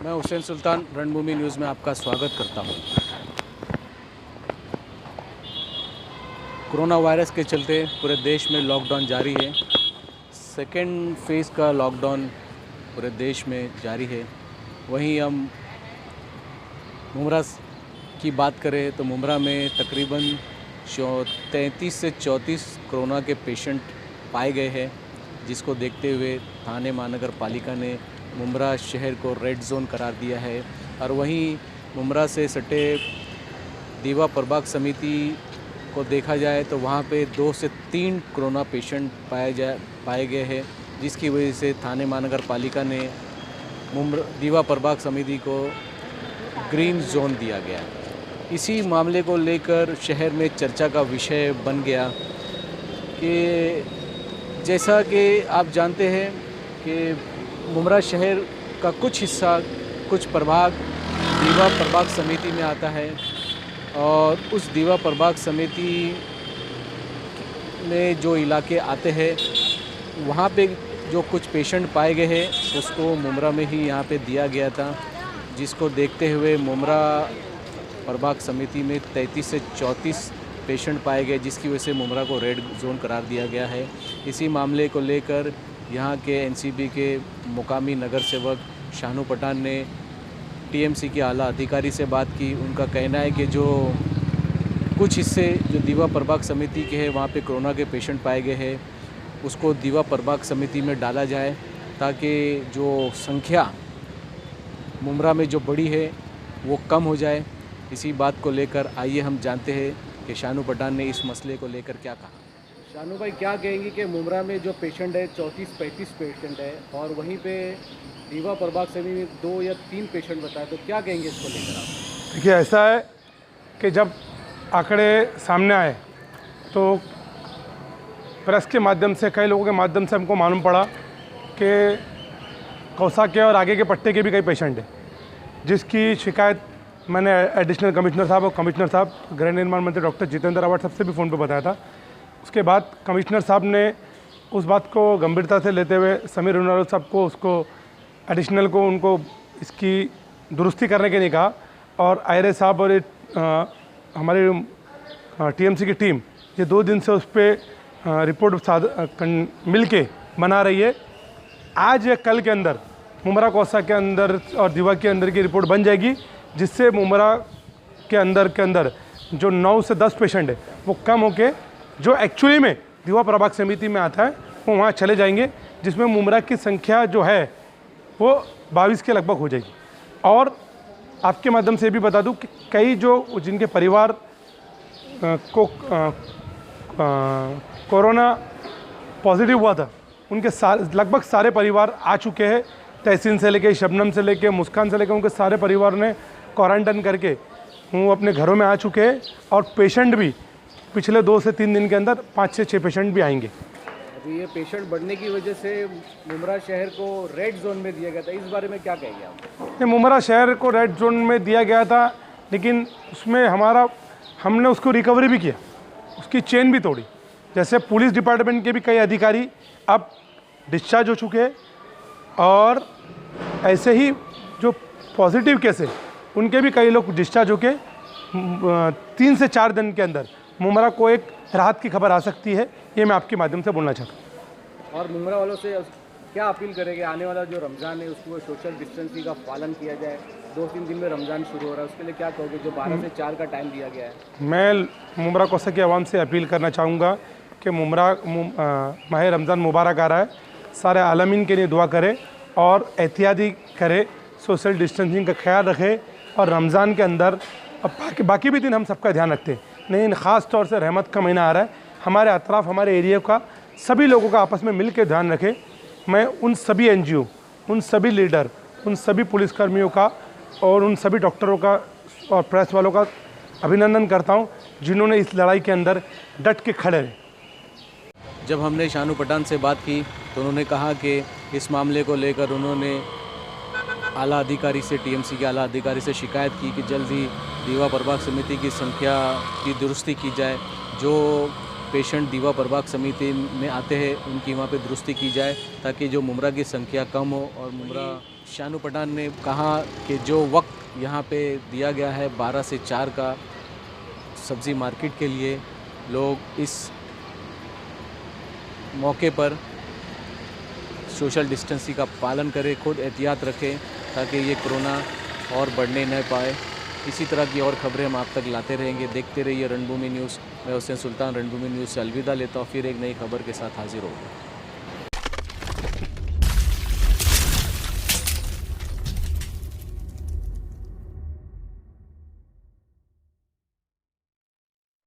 मैं हुसैन सुल्तान रणभूमि न्यूज़ में आपका स्वागत करता हूं। कोरोना वायरस के चलते पूरे देश में लॉकडाउन जारी है। सेकेंड फेज़ का लॉकडाउन पूरे देश में जारी है। वहीं हम मुमरा की बात करें तो मुमरा में तकरीबन 33 से 34 कोरोना के पेशेंट पाए गए हैं, जिसको देखते हुए थाने महानगर पालिका ने मुमरा शहर को रेड जोन करार दिया है। और वहीं मुमरा से सटे दीवा प्रभाग समिति को देखा जाए तो वहाँ पे 2 से 3 कोरोना पेशेंट पाए गए हैं, जिसकी वजह से थाने महानगर पालिका ने दीवा प्रभाग समिति को ग्रीन जोन दिया गया। इसी मामले को लेकर शहर में चर्चा का विषय बन गया कि जैसा कि आप जानते हैं कि मुमरा शहर का कुछ हिस्सा, कुछ प्रभाग दीवा प्रभाग समिति में आता है और उस दीवा प्रभाग समिति में जो इलाके आते हैं वहाँ पे जो कुछ पेशेंट पाए गए हैं उसको मुमरा में ही यहाँ पे दिया गया था, जिसको देखते हुए मुमरा प्रभाग समिति में 33 से 34 पेशेंट पाए गए, जिसकी वजह से मुमरा को रेड जोन करार दिया गया है। इसी मामले को लेकर यहाँ के एनसीबी के मुकामी नगर सेवक शानू पठान ने टीएमसी के आला अधिकारी से बात की। उनका कहना है कि जो कुछ हिस्से जो दीवा प्रभाग समिति के हैं वहाँ पे कोरोना के पेशेंट पाए गए हैं, उसको दीवा प्रभाग समिति में डाला जाए ताकि जो संख्या मुमरा में जो बड़ी है वो कम हो जाए। इसी बात को लेकर आइए हम जानते हैं कि शानू पठान ने इस मसले को लेकर क्या कहा। शानू भाई, क्या कहेंगे कि मुमरा में जो पेशेंट है 34-35 पेशेंट है और वहीं पे दीवा प्रभाग समिति में 2 या 3 पेशेंट बताए, तो क्या कहेंगे इसको लेकर आप? देखिए, ऐसा है कि जब आंकड़े सामने आए तो प्रेस के माध्यम से, कई लोगों के माध्यम से हमको मालूम पड़ा कि कौसा के और आगे के पट्टे के भी कई पेशेंट हैं, जिसकी शिकायत मैंने एडिशनल कमिश्नर साहब और कमिश्नर साहब, गृह निर्माण मंत्री डॉक्टर जितेंद्र आवाड सबसे भी फ़ोन पे बताया था। उसके बाद कमिश्नर साहब ने उस बात को गंभीरता से लेते हुए समीर उनारो साहब को, उसको एडिशनल को, उनको इसकी दुरुस्ती करने के लिए कहा। और आयरे साहब और हमारी टीएमसी की टीम ये 2 दिन से उस पर रिपोर्ट मिल के बना रही है। आज या कल के अंदर मुमरा कौसा के अंदर और दीवा के अंदर की रिपोर्ट बन जाएगी, जिससे मुमरा के अंदर जो 9 से 10 पेशेंट है वो कम होके जो एक्चुअली में दीवा प्रभाग समिति में आता है वो वहाँ चले जाएंगे, जिसमें मुमरा की संख्या जो है वो 22 के लगभग हो जाएगी। और आपके माध्यम से भी बता दूं कि कई जो जिनके परिवार को कोरोना पॉजिटिव हुआ था, उनके लगभग सारे परिवार आ चुके हैं। तहसीन से लेके, शबनम से लेके, मुस्कान से लेके, उनके सारे परिवार ने क्वारंटाइन करके वो अपने घरों में आ चुके हैं। और पेशेंट भी पिछले 2 से 3 दिन के अंदर 5 से 6 पेशेंट भी आएंगे। अभी ये पेशेंट बढ़ने की वजह से मुमरा शहर को रेड जोन में दिया गया था, इस बारे में क्या कहेंगे आप? मुमरा शहर को रेड जोन में दिया गया था, लेकिन उसमें हमने उसको रिकवरी भी किया, उसकी चेन भी तोड़ी। जैसे पुलिस डिपार्टमेंट के भी कई अधिकारी अब डिस्चार्ज हो चुके हैं और ऐसे ही जो पॉजिटिव केस है उनके भी कई लोग डिस्चार्ज होके 3 से 4 दिन के अंदर मुमरा को एक राहत की खबर आ सकती है। ये मैं आपके माध्यम से बोलना चाहता हूँ। और मुमरा वालों से क्या अपील करेंगे, आने वाला जो रमज़ान है उसको सोशल डिस्टेंसिंग का पालन किया जाए? 2-3 दिन में रमज़ान शुरू हो रहा है, उसके लिए क्या कहोगे जो 12 से 4 का टाइम दिया गया है? मैं मुमरा कौसा की आवाम से अपील करना चाहूँगा कि माह रमज़ान मुबारक आ रहा है, सारे आलमीन के लिए दुआ करें और एहतियाती करें, सोशल डिस्टेंसिंग का ख्याल रखें। और रमज़ान के अंदर अब बाकी भी दिन हम सबका ध्यान रखते हैं, लेकिन ख़ास तौर से रहमत का महीना आ रहा है, हमारे अतराफ़, हमारे एरिया का सभी लोगों का आपस में मिल के ध्यान रखें। मैं उन सभी NGO, उन सभी लीडर, उन सभी पुलिसकर्मियों का और उन सभी डॉक्टरों का और प्रेस वालों का अभिनंदन करता हूं, जिन्होंने इस लड़ाई के अंदर डट के खड़े रहे। जब हमने शानू पठान से बात की तो उन्होंने कहा कि इस मामले को लेकर उन्होंने आला अधिकारी से, टीएमसी के आला अधिकारी से शिकायत की कि जल्द ही दीवा प्रभाग समिति की संख्या की दुरुस्ती की जाए। जो पेशेंट दीवा प्रभाग समिति में आते हैं उनकी वहाँ पे दुरुस्ती की जाए ताकि जो मुमरा की संख्या कम हो। और मुमरा शानू पठान ने कहा कि जो वक्त यहाँ पे दिया गया है 12 से 4 का सब्ज़ी मार्केट के लिए, लोग इस मौके पर सोशल डिस्टेंसिंग का पालन करें, खुद एहतियात रखें ताकि ये कोरोना और बढ़ने न पाए। इसी तरह की और खबरें हम आप तक लाते रहेंगे। देखते रहिए रणभूमि न्यूज़। मैं हुसैन सुल्तान रणभूमि न्यूज़ से अलविदा लेता हूँ, फिर एक नई खबर के साथ हाजिर होगा।